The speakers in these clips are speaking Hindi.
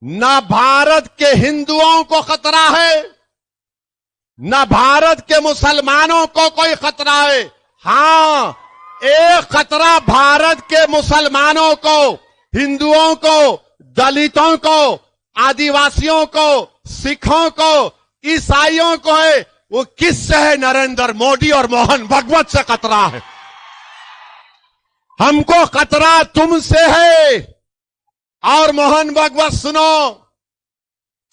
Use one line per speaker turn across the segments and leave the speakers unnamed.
न भारत के हिंदुओं को खतरा है, न भारत के मुसलमानों को कोई खतरा है। हां, एक खतरा भारत के मुसलमानों को, हिंदुओं को, दलितों को, आदिवासियों को, सिखों को, ईसाइयों को है। वो किससे है? नरेंद्र मोदी और मोहन भगवत से खतरा है। हमको खतरा तुमसे है। और मोहन भगवत सुनो,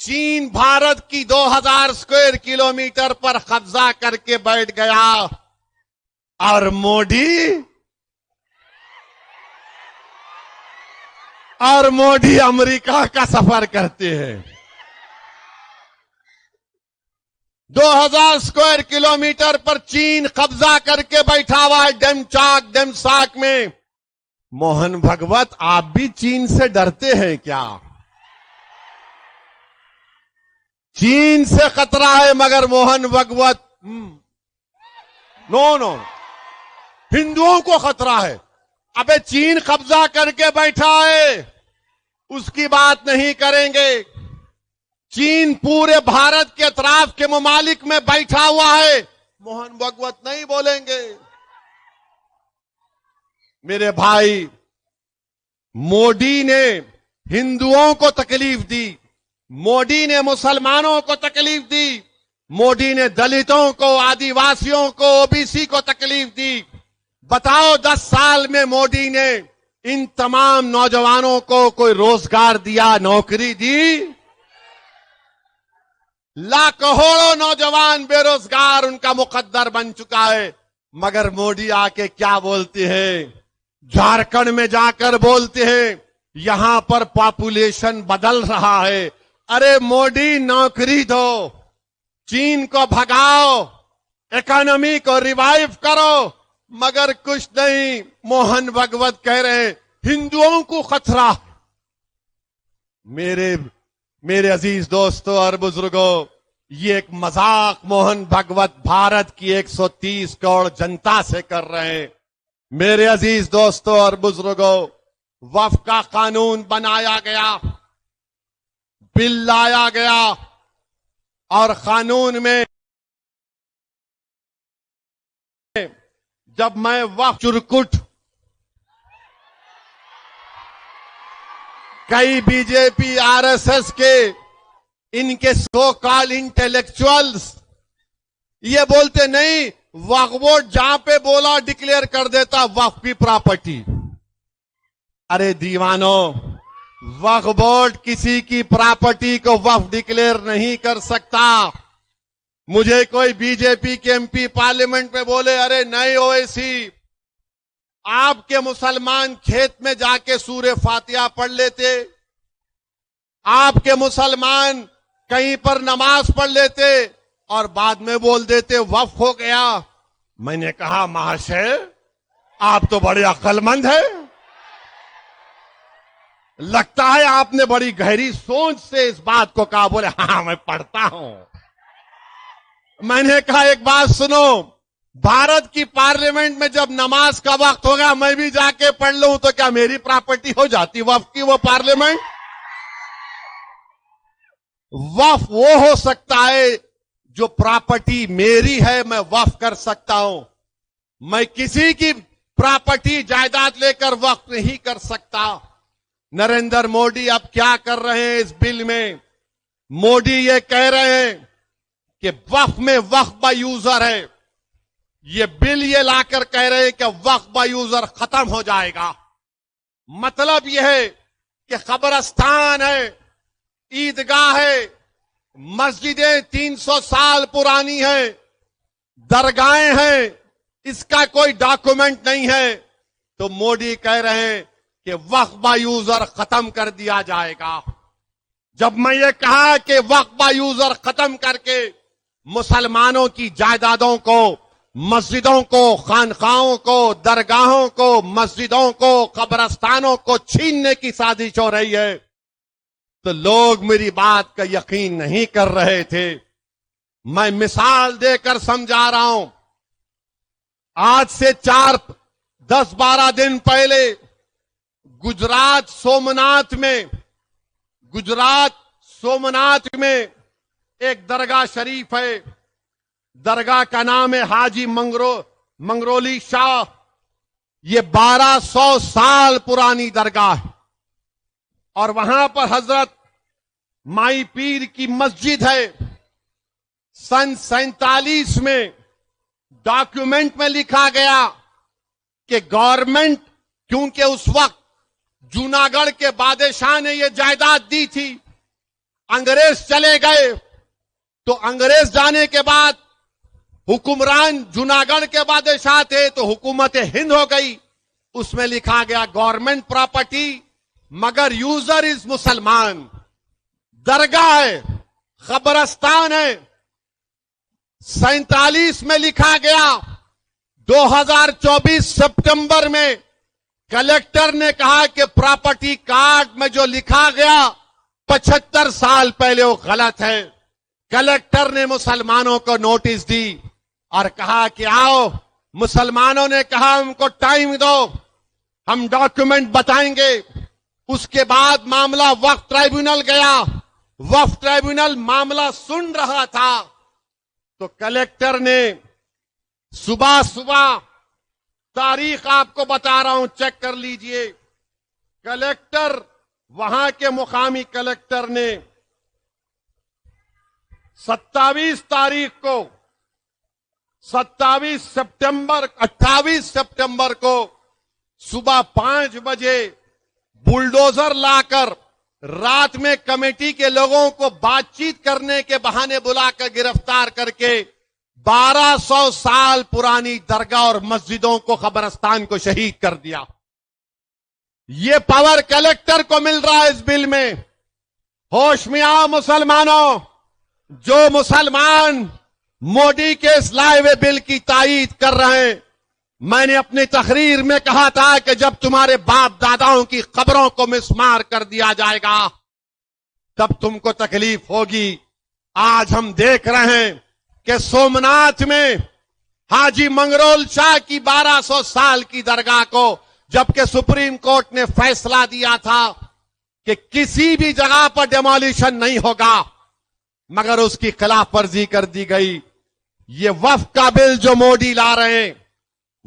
चीन भारत की 2000 स्क्वायर किलोमीटर पर कब्जा करके बैठ गया और मोदी अमेरिका का सफर करते हैं। 2000 स्क्वायर किलोमीटर पर चीन कब्जा करके बैठा हुआ है डेमसाक में। मोहन भगवत, आप भी चीन से डरते हैं क्या? चीन से खतरा है, मगर मोहन भगवत नो, हिंदुओं को खतरा है। अबे चीन कब्जा करके बैठा है, उसकी बात नहीं करेंगे। चीन पूरे भारत के अतराफ के ममालिक में बैठा हुआ है, मोहन भगवत नहीं बोलेंगे। मेरे भाई, मोदी ने हिंदुओं को तकलीफ दी, मोदी ने मुसलमानों को तकलीफ दी, मोदी ने दलितों को, आदिवासियों को, ओबीसी को तकलीफ दी। बताओ 10 साल में मोदी ने इन तमाम नौजवानों को कोई रोजगार दिया, नौकरी दी? लाखों नौजवान बेरोजगार, उनका मुकद्दर बन चुका है। मगर मोदी आके क्या बोलते हैं? झारखंड में जाकर बोलते हैं यहां पर पॉपुलेशन बदल रहा है। अरे मोदी, नौकरी दो, चीन को भगाओ, इकोनॉमी को रिवाइव करो, मगर कुछ नहीं। मोहन भगवत कह रहे हैं हिंदुओं को खतरा। मेरे अजीज दोस्तों और बुजुर्गों, ये एक मजाक मोहन भगवत भारत की 130 करोड़ जनता से कर रहे हैं। मेरे अजीज दोस्तों और बुजुर्गों, वक्फ का कानून बनाया गया, बिल लाया गया और कानून में जब मैं वक्फ चुरकुट कई बीजेपी आरएसएस के इनके सो कॉल्ड इंटेलेक्चुअल्स ये बोलते नहीं, वक्फ बोर्ड जहां पे बोला डिक्लेयर कर देता वक्फ की प्रॉपर्टी। अरे दीवानो, वक्फ बोर्ड किसी की प्रॉपर्टी को वक्फ डिक्लेयर नहीं कर सकता। मुझे कोई बीजेपी के एमपी पार्लियामेंट में बोले अरे नहीं ओवैसी, आपके मुसलमान खेत में जाके सूरे फातिहा पढ़ लेते, आपके मुसलमान कहीं पर नमाज पढ़ लेते और बाद में बोल देते वक्फ हो गया। मैंने कहा महाशय, आप तो बड़े अक्लमंद हैं, लगता है आपने बड़ी गहरी सोच से इस बात को कहा। बोले हाँ, मैं पढ़ता हूं। मैंने कहा एक बात सुनो, भारत की पार्लियामेंट में जब नमाज का वक्त होगा मैं भी जाके पढ़ लूं तो क्या मेरी प्रॉपर्टी हो जाती वक्फ की वो पार्लियामेंट? वक्फ वो हो सकता है जो प्रॉपर्टी मेरी है मैं वक्फ कर सकता हूं। मैं किसी की प्रॉपर्टी जायदाद लेकर वक्फ नहीं कर सकता। नरेंद्र मोदी अब क्या कर रहे हैं इस बिल में? मोदी ये कह रहे हैं कि वक्फ में वक्फ बाय यूजर है। ये बिल ये लाकर कह रहे हैं कि वक्फ बाय यूजर खत्म हो जाएगा। मतलब यह है कि कब्रिस्तान है, ईदगाह है, मस्जिदें 300 साल पुरानी है, दरगाहें हैं, इसका कोई डॉक्यूमेंट नहीं है, तो मोदी कह रहे हैं कि वक्फ बाय यूजर खत्म कर दिया जाएगा। जब मैं ये कहा कि वक्फ बाय यूजर खत्म करके मुसलमानों की जायदादों को, मस्जिदों को, खानकाहों को, दरगाहों को, मस्जिदों को, कब्रिस्तानों को छीनने की साजिश हो रही है, तो लोग मेरी बात का यकीन नहीं कर रहे थे। मैं मिसाल देकर समझा रहा हूं। आज से 10-12 दिन पहले गुजरात सोमनाथ में गुजरात सोमनाथ में एक दरगाह शरीफ है। दरगाह का नाम है हाजी मंगरोली शाह। ये 1200 साल पुरानी दरगाह है और वहां पर हजरत माई पीर की मस्जिद है। सन 47 में डॉक्यूमेंट में लिखा गया कि गवर्नमेंट, क्योंकि उस वक्त जूनागढ़ के बादशाह ने यह जायदाद दी थी, अंग्रेज चले गए तो अंग्रेज जाने के बाद हुक्मरान जूनागढ़ के बादशाह थे तो हुकूमत हिंद हो गई। उसमें लिखा गया गवर्नमेंट प्रॉपर्टी मगर यूजर इज मुसलमान। दरगाह है, खबरस्तान है। 47 में लिखा गया, 2024 सितंबर में कलेक्टर ने कहा कि प्रॉपर्टी कार्ड में जो लिखा गया 75 साल पहले वो गलत है। कलेक्टर ने मुसलमानों को नोटिस दी और कहा कि आओ, मुसलमानों ने कहा हमको टाइम दो, हम डॉक्यूमेंट बताएंगे। उसके बाद मामला वक्फ ट्राइब्यूनल गया। वक्फ ट्राइब्यूनल मामला सुन रहा था तो कलेक्टर ने सुबह तारीख आपको बता रहा हूं, चेक कर लीजिए। कलेक्टर, वहां के मुकामी कलेक्टर ने 28 सितंबर को सुबह 5 बजे बुलडोजर लाकर रात में कमेटी के लोगों को बातचीत करने के बहाने बुलाकर गिरफ्तार करके 1200 साल पुरानी दरगाह और मस्जिदों को, कब्रिस्तान को शहीद कर दिया। ये पावर कलेक्टर को मिल रहा है इस बिल में। होश में आओ मुसलमानों। जो मुसलमान मोदी के इस लाए हुए बिल की तायीद कर रहे हैं, मैंने अपनी तकरीर में कहा था कि जब तुम्हारे बाप दादाओं की कब्रों को मिसमार कर दिया जाएगा तब तुमको तकलीफ होगी। आज हम देख रहे हैं कि सोमनाथ में हाजी मंगरोल शाह की 1200 साल की दरगाह को, जबकि सुप्रीम कोर्ट ने फैसला दिया था कि किसी भी जगह पर डेमोलिशन नहीं होगा, मगर उसकी खिलाफ वर्जी कर दी गई। ये वक्फ का बिल जो मोदी ला रहे हैं,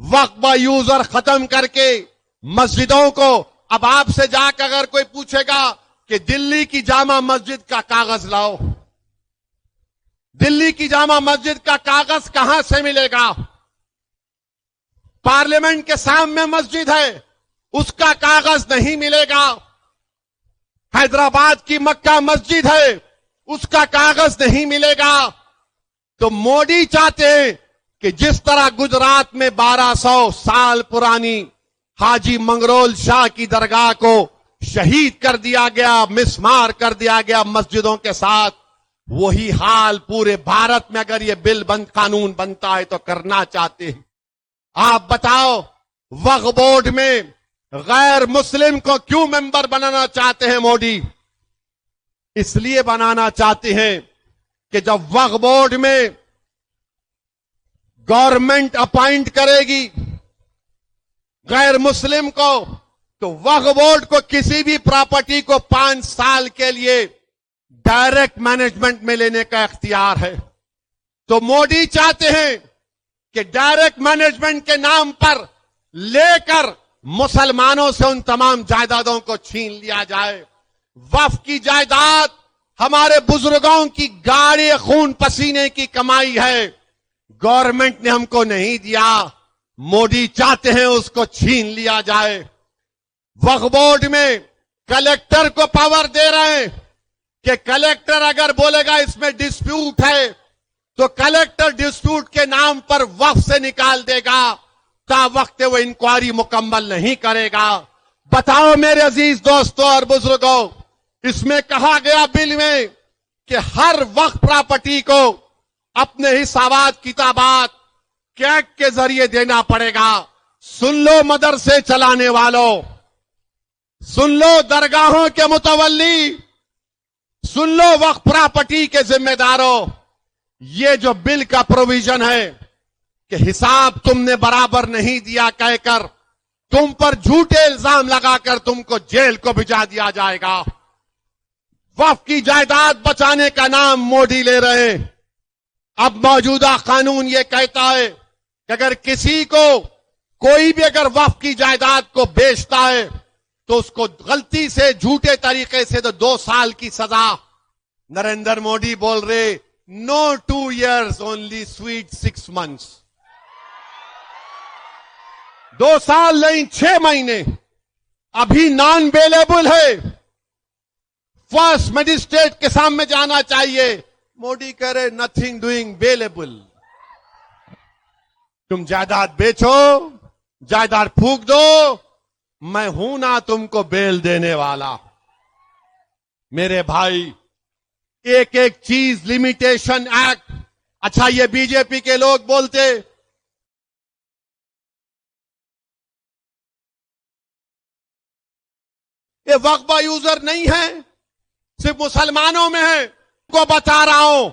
वक्फ यूजर खत्म करके मस्जिदों को, अब आपसे जाकर अगर कोई पूछेगा कि दिल्ली की जामा मस्जिद का कागज लाओ, दिल्ली की जामा मस्जिद का कागज कहां से मिलेगा? पार्लियामेंट के सामने मस्जिद है, उसका कागज नहीं मिलेगा। हैदराबाद की मक्का मस्जिद है, उसका कागज नहीं मिलेगा। तो मोदी चाहते हैं कि जिस तरह गुजरात में 1200 साल पुरानी हाजी मंगरोल शाह की दरगाह को शहीद कर दिया गया, मिसमार कर दिया गया मस्जिदों के साथ, वही हाल पूरे भारत में अगर ये बिल कानून बनता है तो करना चाहते हैं। आप बताओ, वक्फ बोर्ड में गैर मुस्लिम को क्यों मेंबर बनाना चाहते हैं मोदी? इसलिए बनाना चाहते हैं कि जब वक्फ बोर्ड में गवर्नमेंट अपॉइंट करेगी गैर मुस्लिम को, तो वक्फ बोर्ड को किसी भी प्रॉपर्टी को 5 साल के लिए डायरेक्ट मैनेजमेंट में लेने का इख्तियार है। तो मोदी चाहते हैं कि डायरेक्ट मैनेजमेंट के नाम पर लेकर मुसलमानों से उन तमाम जायदादों को छीन लिया जाए। वक्फ की जायदाद हमारे बुजुर्गों की गाढ़े खून पसीने की कमाई है, गवर्नमेंट ने हमको नहीं दिया, मोदी चाहते हैं उसको छीन लिया जाए। वक्फ बोर्ड में कलेक्टर को पावर दे रहे हैं कि कलेक्टर अगर बोलेगा इसमें डिस्प्यूट है तो कलेक्टर डिस्प्यूट के नाम पर वक्फ से निकाल देगा, ता वक्त वो इंक्वायरी मुकम्मल नहीं करेगा। बताओ मेरे अजीज दोस्तों और बुजुर्गों, इसमें कहा गया बिल में कि हर वक्फ प्रॉपर्टी को अपने हिसाबात किताबात कैग के जरिए देना पड़ेगा। सुन लो मदरसे चलाने वालों, सुन लो दरगाहों के मुतवल्ली, सुन लो वक्फ प्रॉपर्टी के जिम्मेदारों, ये जो बिल का प्रोविजन है कि हिसाब तुमने बराबर नहीं दिया कहकर तुम पर झूठे इल्जाम लगाकर तुमको जेल को भिजा दिया जाएगा। वक्फ की जायदाद बचाने का नाम मोदी ले रहे हैं। अब मौजूदा कानून ये कहता है कि अगर किसी को कोई भी अगर वक्फ की जायदाद को बेचता है तो उसको गलती से झूठे तरीके से तो 2 साल की सजा। नरेंद्र मोदी बोल रहे no 2 years, only sweet 6 months। 2 साल नहीं 6 महीने अभी नॉन बेलेबल है। फर्स्ट मजिस्ट्रेट के सामने जाना चाहिए। मोदी कह रहे नथिंग डूइंग बेलेबल। तुम जायदाद बेचो, जायदाद फूंक दो, मैं हूं ना तुमको बेल देने वाला। मेरे भाई, एक एक चीज लिमिटेशन एक्ट। अच्छा, ये बीजेपी के लोग बोलते ये वक्फ यूजर नहीं है, सिर्फ मुसलमानों में है। को बता रहा हूं,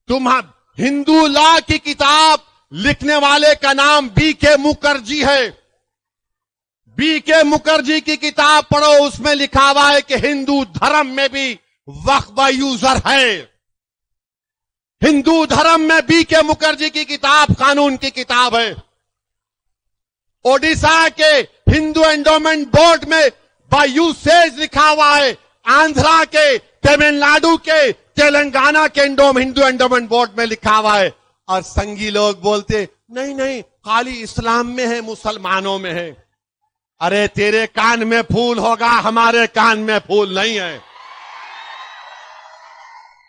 तुम हिंदू लॉ की किताब लिखने वाले का नाम बीके मुखर्जी है। बीके मुखर्जी की किताब पढ़ो, उसमें लिखा हुआ है कि हिंदू धर्म में भी वक्फ यूजर है। हिंदू धर्म में बीके मुखर्जी की किताब कानून की किताब है। ओडिशा के हिंदू एंडोमेंट बोर्ड में बाय यूसेज लिखा हुआ है। आंध्रा के, तमिलनाडु के, तेलंगाना के हिंदू एंडोमेंट बोर्ड में लिखा हुआ है। और संघी लोग बोलते नहीं नहीं, खाली इस्लाम में है, मुसलमानों में है। अरे तेरे कान में फूल होगा, हमारे कान में फूल नहीं है।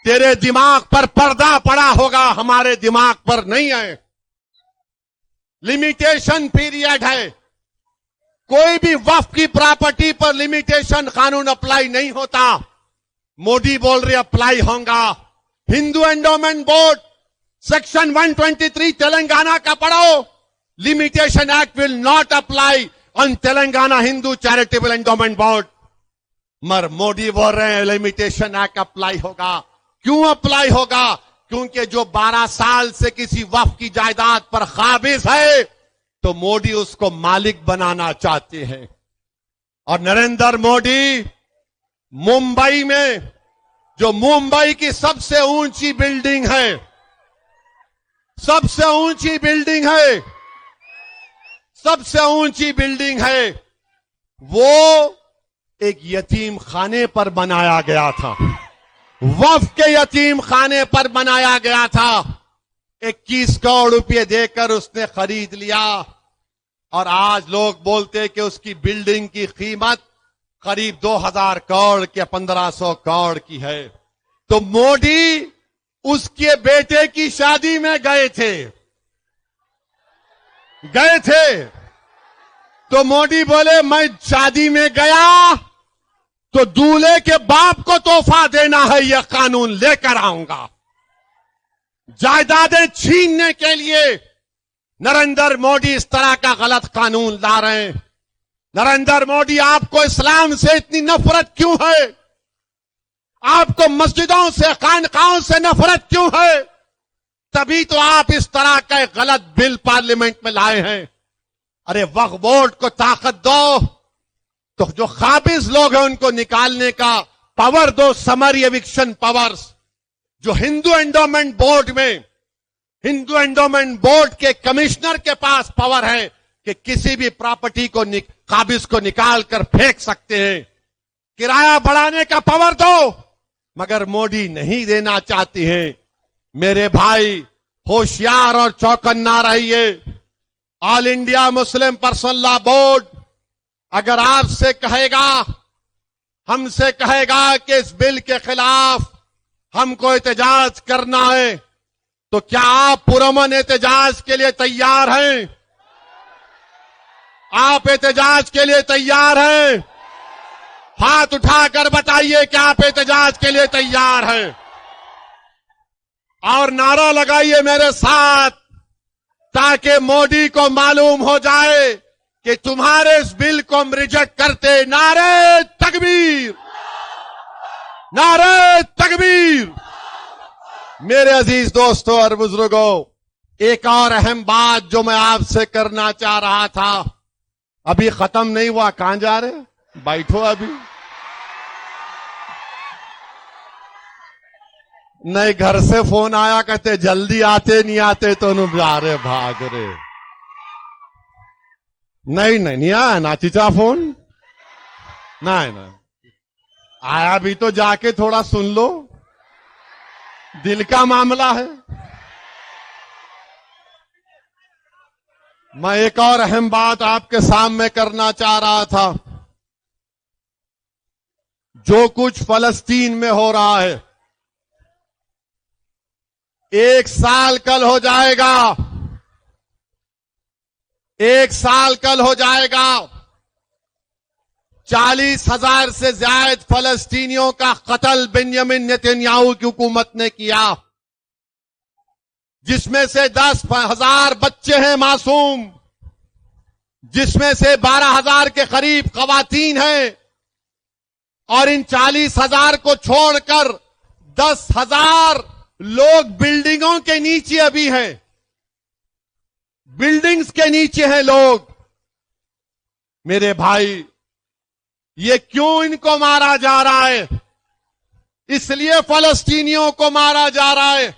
तेरे दिमाग पर पर्दा पड़ा होगा, हमारे दिमाग पर नहीं है। लिमिटेशन पीरियड है। कोई भी वक्फ की प्रॉपर्टी पर लिमिटेशन कानून अप्लाई नहीं होता। मोदी बोल रहे अप्लाई होगा। Hindu endowment board section 123 Telangana का पढ़ो। Limitation act will not apply on Telangana Hindu charitable endowment board. मगर मोदी बोल रहे हैं लिमिटेशन एक्ट अप्लाई होगा। क्यों अप्लाई होगा? क्योंकि जो 12 साल से किसी वक्फ की जायदाद पर काबिज है तो मोदी उसको मालिक बनाना चाहते हैं। और नरेंद्र मोदी मुंबई में, जो मुंबई की सबसे ऊंची बिल्डिंग है, सबसे ऊंची बिल्डिंग है, सबसे ऊंची बिल्डिंग है, वो एक यतीम खाने पर बनाया गया था। वक्फ के यतीम खाने पर बनाया गया था। 21 करोड़ रुपए देकर उसने खरीद लिया। और आज लोग बोलते कि उसकी बिल्डिंग की कीमत करीब 2000 करोड़ के 1500 करोड़ की है। तो मोदी उसके बेटे की शादी में गए थे तो मोदी बोले मैं शादी में गया तो दूल्हे के बाप को तोहफा देना है, यह कानून लेकर आऊंगा। जायदादें छीनने के लिए नरेंद्र मोदी इस तरह का गलत कानून ला रहे हैं। नरेंद्र मोदी, आपको इस्लाम से इतनी नफरत क्यों है? आपको मस्जिदों से, खानकाहों से नफरत क्यों है? तभी तो आप इस तरह का गलत बिल पार्लियामेंट में लाए हैं। अरे वक्फ बोर्ड को ताकत दो, तो जो काबिज लोग हैं उनको निकालने का पावर दो, समरी एविक्शन पावर्स। जो हिंदू एंडोमेंट बोर्ड में, हिंदू एंडोमेंट बोर्ड के कमिश्नर के पास पावर है कि किसी भी प्रॉपर्टी को काबिज को निकाल कर फेंक सकते हैं। किराया बढ़ाने का पावर दो, मगर मोदी नहीं देना चाहती हैं। मेरे भाई, होशियार और चौकन्ना रहिए। All India Muslim personal law board अगर आपसे कहेगा, हमसे कहेगा कि इस बिल के खिलाफ हमको एहतजाज करना है, तो क्या आप पुरअमन एहतजाज के लिए तैयार हैं? आप एहतजाज के लिए तैयार हैं? हाथ उठाकर बताइए कि आप एहतजाज के लिए तैयार हैं। और नारा लगाइए मेरे साथ, ताकि मोदी को मालूम हो जाए कि तुम्हारे इस बिल को हम रिजेक्ट करते। नारे तकबीर, नारे तकबीर। मेरे अजीज दोस्तों और बुजुर्गों, एक और अहम बात जो मैं आपसे करना चाह रहा था, अभी खत्म नहीं हुआ। कहां जा रहे? बैठो अभी। नहीं, घर से फोन आया, कहते जल्दी आते नहीं आते तो अरे भाग रे। नहीं नहीं नहीं आया ना चीचा फोन, नहीं नहीं आया भी तो जाके थोड़ा सुन लो, दिल का मामला है। मैं एक और अहम बात आपके सामने करना चाह रहा था। जो कुछ फलस्तीन में हो रहा है, 1 साल कल हो जाएगा, 1 साल कल हो जाएगा। 40,000 से ज्यादा फलस्तीनियों का कत्ल बेंजामिन नेतन्याहू की हुकूमत ने किया, जिसमें से 10,000 बच्चे हैं मासूम, जिसमें से 12,000 के करीब खवातीन हैं, और इन 40,000 को छोड़कर 10,000 लोग बिल्डिंगों के नीचे अभी हैं, बिल्डिंग्स के नीचे हैं लोग। मेरे भाई, ये क्यों इनको मारा जा रहा है? इसलिए फलस्तीनियों को मारा जा रहा है,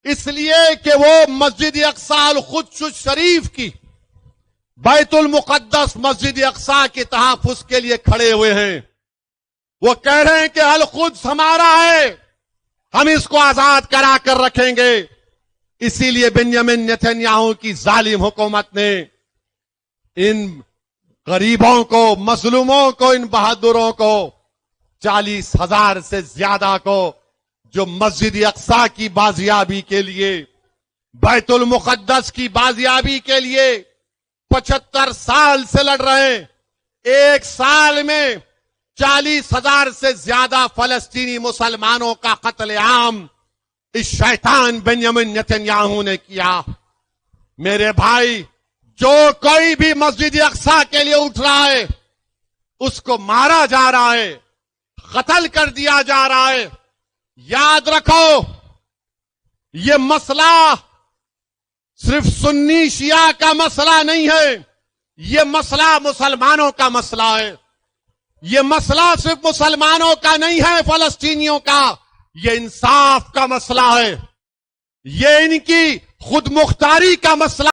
इसलिए कि वो मस्जिद अक्सा अल कुद्स शरीफ की, बैतुल मुकद्दस मस्जिद अक्सा के तहफ्फुज़ के लिए खड़े हुए हैं। वो कह रहे हैं कि अल कुद्स हमारा है, हम इसको आजाद करा कर रखेंगे। इसीलिए बेंजामिन नेतन्याहू की जालिम हुकूमत ने इन गरीबों को, मजलूमों को, इन बहादुरों को, 40,000 से ज्यादा को, जो मस्जिद अक्सा की बाजियाबी के लिए, बैतुल मुकद्दस की बाजियाबी के लिए 75 साल से लड़ रहे हैं, 1 साल में 40,000 से ज्यादा फलस्तीनी मुसलमानों का कत्लेआम इस शैतान बेंजामिन नेतन्याहू ने किया। मेरे भाई, जो कोई भी मस्जिद अक्सा के लिए उठ रहा है, उसको मारा जा रहा है, कत्ल कर दिया जा रहा है। याद रखो, ये मसला सिर्फ सुन्नी शिया का मसला नहीं है, ये मसला मुसलमानों का मसला है। ये मसला सिर्फ मुसलमानों का नहीं है, फलस्तीनियों का, ये इंसाफ का मसला है, ये इनकी खुद मुख्तारी का मसला